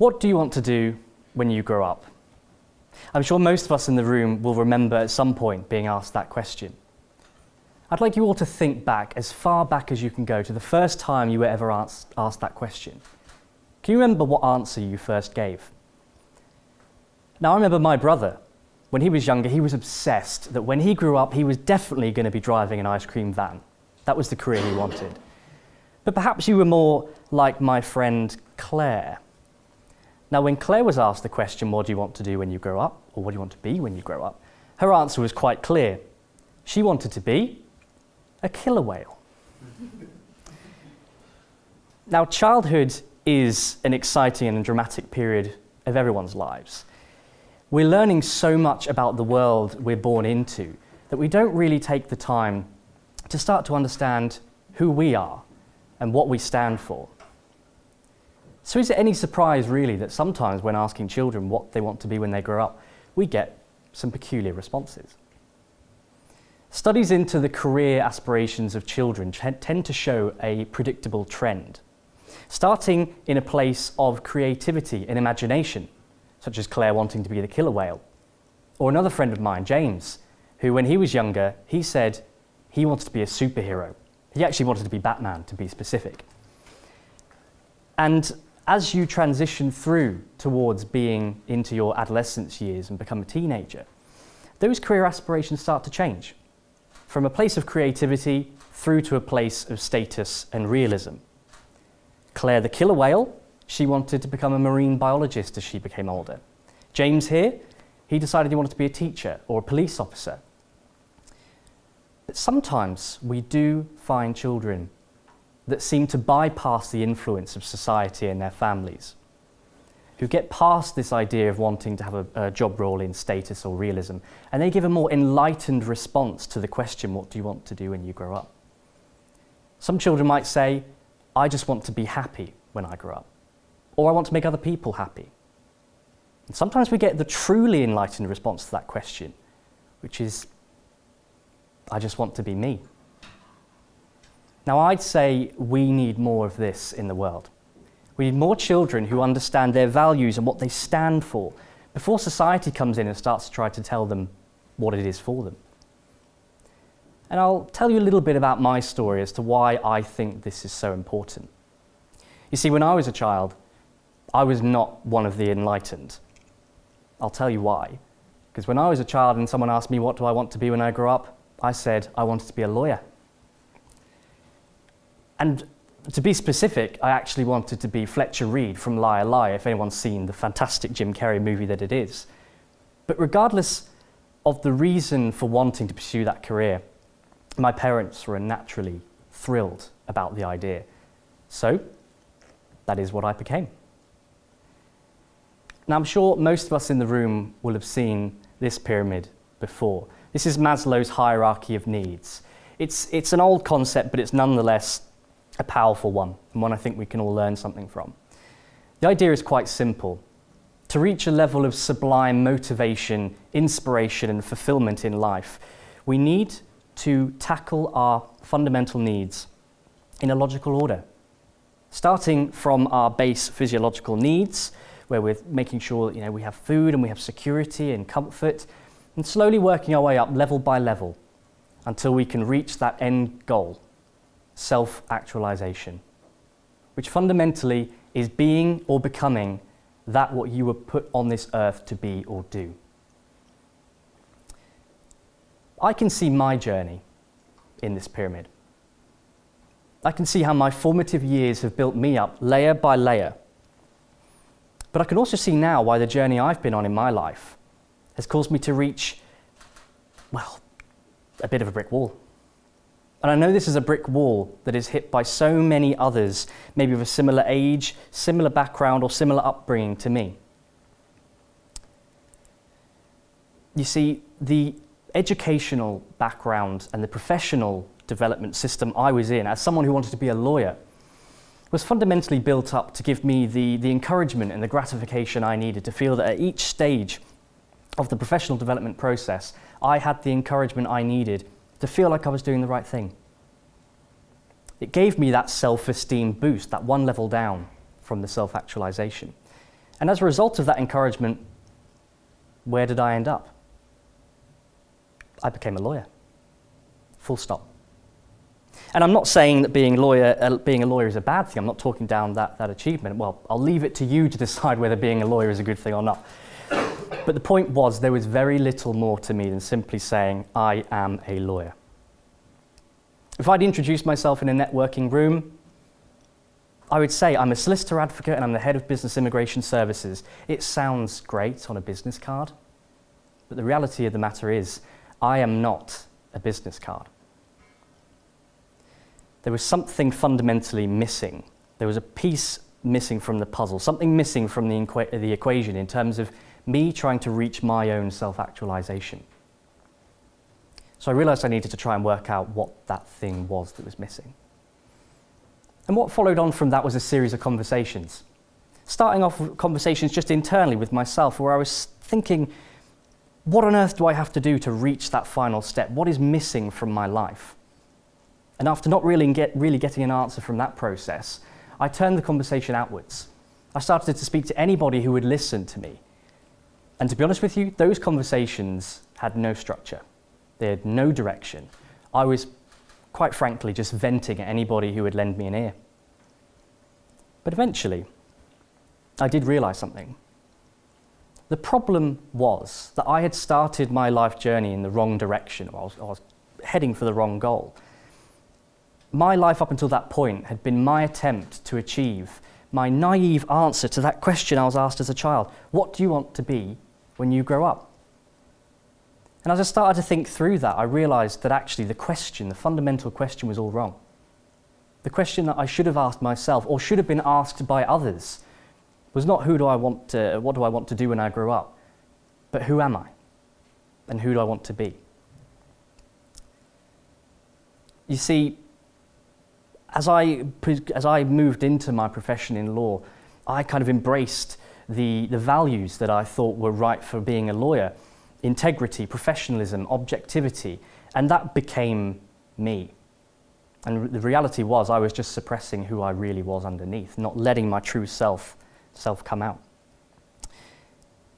What do you want to do when you grow up? I'm sure most of us in the room will remember at some point being asked that question. I'd like you all to think back as far back as you can go to the first time you were ever asked that question. Can you remember what answer you first gave? Now, I remember my brother. When he was younger, he was obsessed that when he grew up, he was definitely going to be driving an ice cream van. That was the career he wanted. But perhaps you were more like my friend Claire. Now, when Claire was asked the question, what do you want to do when you grow up, or what do you want to be when you grow up, her answer was quite clear. She wanted to be a killer whale. Now, childhood is an exciting and dramatic period of everyone's lives. We're learning so much about the world we're born into that we don't really take the time to start to understand who we are and what we stand for. So is it any surprise, really, that sometimes when asking children what they want to be when they grow up, we get some peculiar responses? Studies into the career aspirations of children tend to show a predictable trend, starting in a place of creativity and imagination, such as Claire wanting to be the killer whale, or another friend of mine, James, who when he was younger, he said he wanted to be a superhero. He actually wanted to be Batman, to be specific. And as you transition through towards being into your adolescence years and become a teenager, those career aspirations start to change, from a place of creativity through to a place of status and realism. Claire the killer whale, she wanted to become a marine biologist as she became older. James here, he decided he wanted to be a teacher or a police officer. But sometimes we do find children that seem to bypass the influence of society and their families, who get past this idea of wanting to have a job role in status or realism, and they give a more enlightened response to the question, what do you want to do when you grow up? Some children might say, I just want to be happy when I grow up, or I want to make other people happy. And sometimes we get the truly enlightened response to that question, which is, I just want to be me. Now, I'd say we need more of this in the world. We need more children who understand their values and what they stand for before society comes in and starts to try to tell them what it is for them. And I'll tell you a little bit about my story as to why I think this is so important. You see, when I was a child, I was not one of the enlightened. I'll tell you why. Because when I was a child and someone asked me what do I want to be when I grow up, I said I wanted to be a lawyer. And to be specific, I actually wanted to be Fletcher Reed from Liar Liar, if anyone's seen the fantastic Jim Carrey movie that it is. But regardless of the reason for wanting to pursue that career, my parents were naturally thrilled about the idea. So that is what I became. Now, I'm sure most of us in the room will have seen this pyramid before. This is Maslow's hierarchy of needs. It's an old concept, but it's nonetheless a powerful one, and one I think we can all learn something from. The idea is quite simple. To reach a level of sublime motivation, inspiration, and fulfillment in life, we need to tackle our fundamental needs in a logical order. Starting from our base physiological needs, where we're making sure we have food and we have security and comfort, and slowly working our way up level by level until we can reach that end goal, self-actualization, which fundamentally is being or becoming that what you were put on this earth to be or do. I can see my journey in this pyramid. I can see how my formative years have built me up layer by layer. But I can also see now why the journey I've been on in my life has caused me to reach, well, a bit of a brick wall. And I know this is a brick wall that is hit by so many others, maybe of a similar age, similar background, or similar upbringing to me. You see, the educational background and the professional development system I was in, as someone who wanted to be a lawyer, was fundamentally built up to give me the encouragement and the gratification I needed to feel that at each stage of the professional development process, I had the encouragement I needed to feel like I was doing the right thing. It gave me that self-esteem boost, that one level down from the self-actualization. And as a result of that encouragement, where did I end up? I became a lawyer. Full stop. And I'm not saying that being a lawyer is a bad thing. I'm not talking down that achievement. Well, I'll leave it to you to decide whether being a lawyer is a good thing or not. But the point was, there was very little more to me than simply saying, I am a lawyer. If I'd introduced myself in a networking room, I would say I'm a solicitor advocate and I'm the head of business immigration services. It sounds great on a business card, but the reality of the matter is, I am not a business card. There was something fundamentally missing. There was a piece missing from the puzzle, something missing from the equation in terms of me trying to reach my own self-actualization. So I realized I needed to try and work out what that thing was that was missing. And what followed on from that was a series of conversations. Starting off with conversations just internally with myself, where I was thinking, what on earth do I have to do to reach that final step? What is missing from my life? And after not really getting an answer from that process, I turned the conversation outwards. I started to speak to anybody who would listen to me. And to be honest with you, those conversations had no structure. They had no direction. I was, quite frankly, just venting at anybody who would lend me an ear. But eventually, I did realize something. The problem was that I had started my life journey in the wrong direction. I was heading for the wrong goal. My life up until that point had been my attempt to achieve my naive answer to that question I was asked as a child. What do you want to be when you grow up? And as I started to think through that, I realized that actually the fundamental question was all wrong. The question that I should have asked myself, or should have been asked by others, was not what do I want to do when I grow up, but who am I? And who do I want to be? You see, as I moved into my profession in law, I kind of embraced the values that I thought were right for being a lawyer: integrity, professionalism, objectivity, and that became me. And the reality was I was just suppressing who I really was underneath, not letting my true self come out.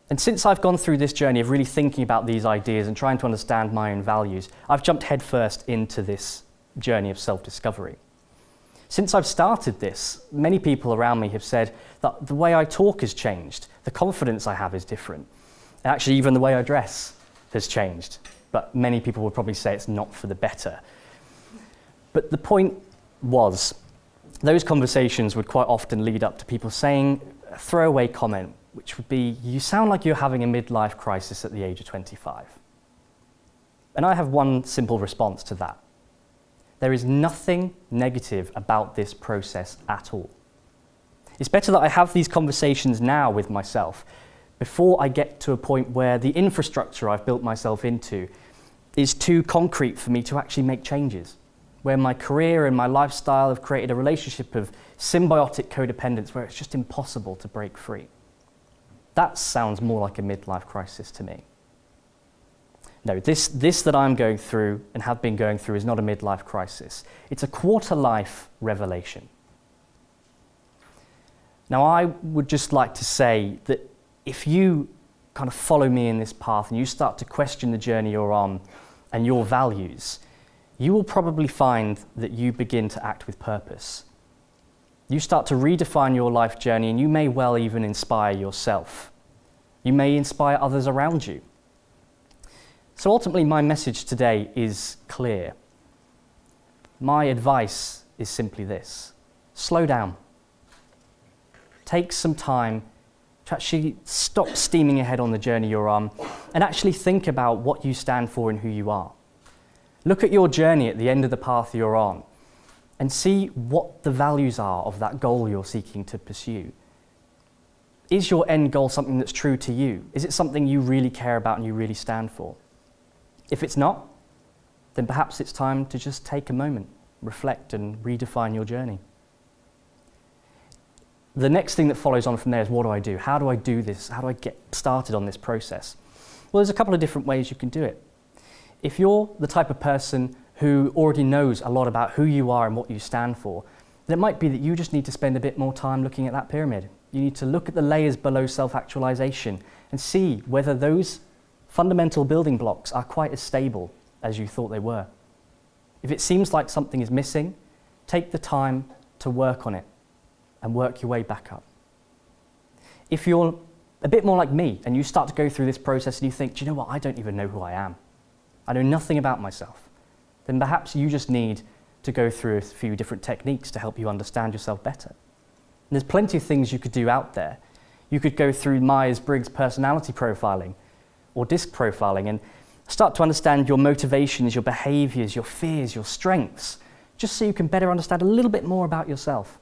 And since I've gone through this journey of really thinking about these ideas and trying to understand my own values, I've jumped headfirst into this journey of self-discovery. Since I've started this, many people around me have said that the way I talk has changed, the confidence I have is different, and actually even the way I dress has changed. But many people would probably say it's not for the better. But the point was, those conversations would quite often lead up to people saying a throwaway comment, which would be, you sound like you're having a midlife crisis at the age of 25. And I have one simple response to that. There is nothing negative about this process at all. It's better that I have these conversations now with myself before I get to a point where the infrastructure I've built myself into is too concrete for me to actually make changes, where my career and my lifestyle have created a relationship of symbiotic codependence where it's just impossible to break free. That sounds more like a midlife crisis to me. No, this that I'm going through and have been going through is not a midlife crisis. It's a quarter-life revelation. Now, I would just like to say that if you kind of follow me in this path and you start to question the journey you're on and your values, you will probably find that you begin to act with purpose. You start to redefine your life journey, and you may well even inspire yourself. You may inspire others around you. So ultimately, my message today is clear. My advice is simply this: slow down. Take some time to actually stop steaming ahead on the journey you're on and actually think about what you stand for and who you are. Look at your journey at the end of the path you're on and see what the values are of that goal you're seeking to pursue. Is your end goal something that's true to you? Is it something you really care about and you really stand for? If it's not, then perhaps it's time to just take a moment, reflect, and redefine your journey. The next thing that follows on from there is, what do I do? How do I do this? How do I get started on this process? Well, there's a couple of different ways you can do it. If you're the type of person who already knows a lot about who you are and what you stand for, then it might be that you just need to spend a bit more time looking at that pyramid. You need to look at the layers below self-actualization and see whether those fundamental building blocks are quite as stable as you thought they were. If it seems like something is missing, take the time to work on it and work your way back up. If you're a bit more like me and you start to go through this process and you think, do you know what, I don't even know who I am. I know nothing about myself. Then perhaps you just need to go through a few different techniques to help you understand yourself better. And there's plenty of things you could do out there. You could go through Myers-Briggs personality profiling or DISC profiling and start to understand your motivations, your behaviors, your fears, your strengths, just so you can better understand a little bit more about yourself.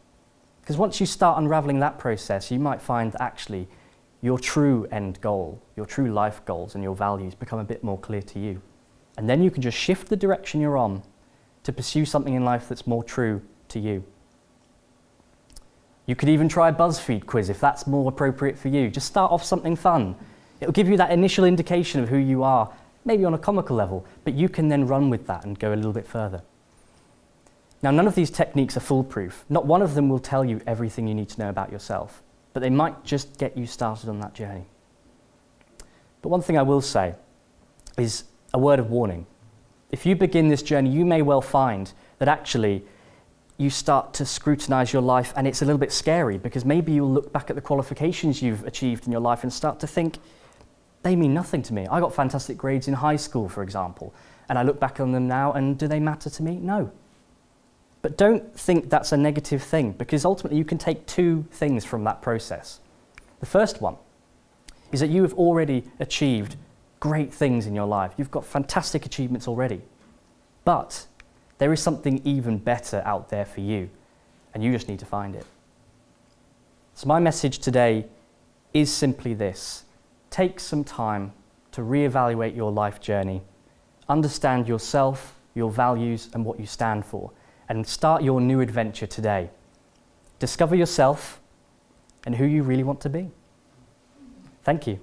Because once you start unraveling that process, you might find that actually your true end goal, your true life goals and your values become a bit more clear to you. And then you can just shift the direction you're on to pursue something in life that's more true to you. You could even try a BuzzFeed quiz if that's more appropriate for you. Just start off something fun. It'll give you that initial indication of who you are, maybe on a comical level, but you can then run with that and go a little bit further. Now, none of these techniques are foolproof. Not one of them will tell you everything you need to know about yourself, but they might just get you started on that journey. But one thing I will say is a word of warning. If you begin this journey, you may well find that actually you start to scrutinize your life and it's a little bit scary, because maybe you'll look back at the qualifications you've achieved in your life and start to think, they mean nothing to me. I got fantastic grades in high school, for example, and I look back on them now and do they matter to me? No. But don't think that's a negative thing, because ultimately you can take two things from that process. The first one is that you have already achieved great things in your life. You've got fantastic achievements already. But there is something even better out there for you, and you just need to find it. So my message today is simply this. Take some time to reevaluate your life journey, understand yourself, your values, and what you stand for, and start your new adventure today. Discover yourself and who you really want to be. Thank you.